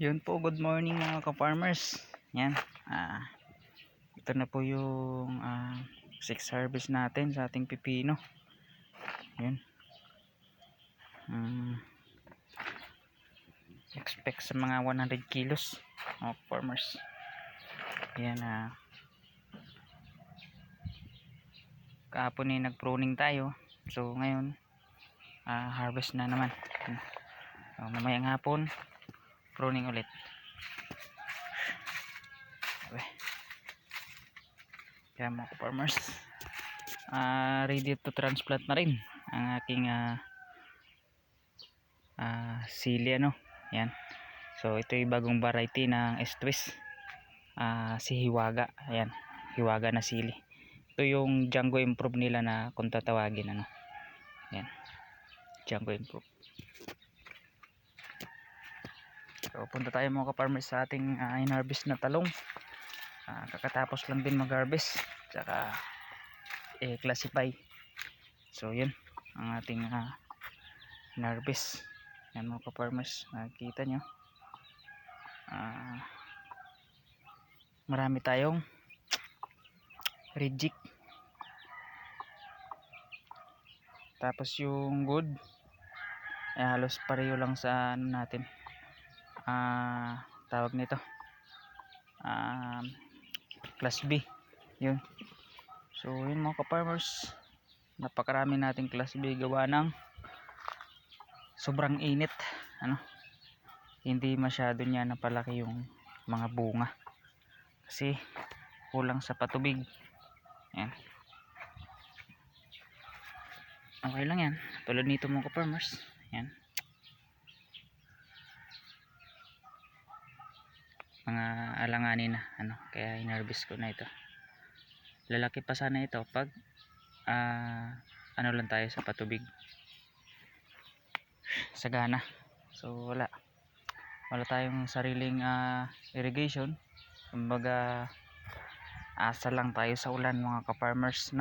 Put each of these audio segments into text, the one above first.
Yun po, good morning mga ka-farmers. Yan, ito na po yung 6 harvest natin sa ating pipino. Yun. Expect sa mga 100 kilos mga farmers. Yan, kahapon nag-pruning tayo. So ngayon, harvest na naman. So, mamayang hapon, pruning ulit. Kaya mga farmers, ready to transplant na rin ang aking sili yan. So ito yung bagong variety ng S-twist, si Hiwaga. Ayan, Hiwaga na sili. Ito yung Django Improve nila na kung tatawagin yan, Django Improve. So punta tayo mga ka-farmers sa ating in-harvest na talong. Kakatapos lang din mag-harvest, tsaka classify. So yun ang ating in-harvest. Yan mga ka-farmers, nakikita nyo, marami tayong reject. Tapos yung good halos pareho lang sa natin, tawag nito class B. Yun. So yun mga ka-farmers, napakarami nating class B gawa ng sobrang init. Hindi masyado niya napalaki yung mga bunga kasi kulang sa patubig. Yan. Okay lang yan, tulad nito mga ka-farmers. Yan, mga alanganin na kaya in-harvest ko na ito. Lalaki pa sana ito pag lang tayo sa patubig, sagana. So wala tayong sariling irrigation, kumbaga asa lang tayo sa ulan mga ka-farmers,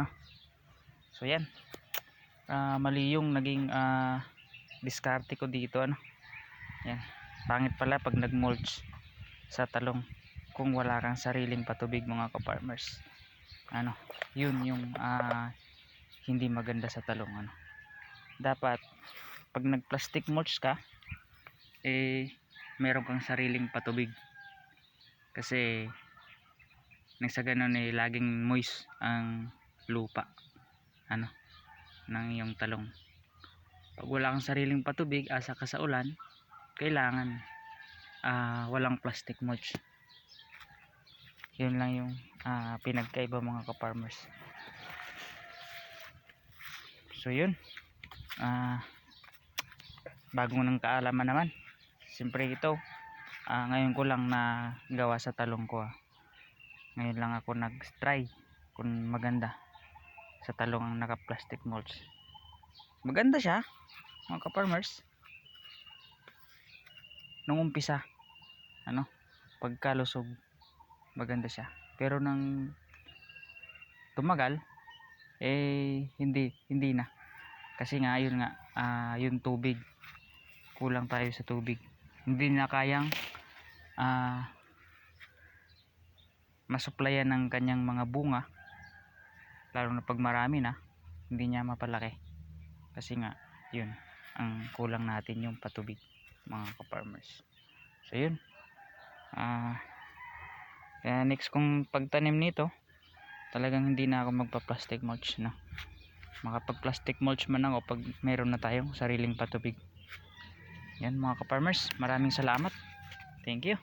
So yan, mali yung naging diskarte ko dito. Yan, pangit pala pag nag-mulch sa talong kung wala kang sariling patubig mga ka-farmers. Yun yung hindi maganda sa talong. Dapat pag nag-plastic mulch ka, meron kang sariling patubig, kasi nang sa ganun laging moist ang lupa ng iyong talong. Pag wala kang sariling patubig, asa ka sa ulan, kailangan walang plastic mulch. Yun lang yung pinagkaiba mga ka-farmers. So yun, bagong ng kaalaman naman. Siyempre ito, ngayon ko lang na gawa sa talong ko. Ngayon lang ako nag-try kung maganda sa talong ang naka plastic mulch. Maganda siya mga ka-farmers nung umpisa, pagkalusog maganda siya, pero nang tumagal hindi na, kasi nga yun nga, yung tubig, kulang tayo sa tubig, hindi na kayang masuplayan ng kanyang mga bunga, lalo na pag marami na, hindi niya mapalaki, kasi nga yun ang kulang natin, yung patubig mga ka-farmers. So yun, kaya next kong pagtanim nito, talagang hindi na ako magpa-plastic mulch, makapag-plastic mulch man ako pag meron na tayong sariling patubig. Yan mga ka-farmers, maraming salamat, thank you.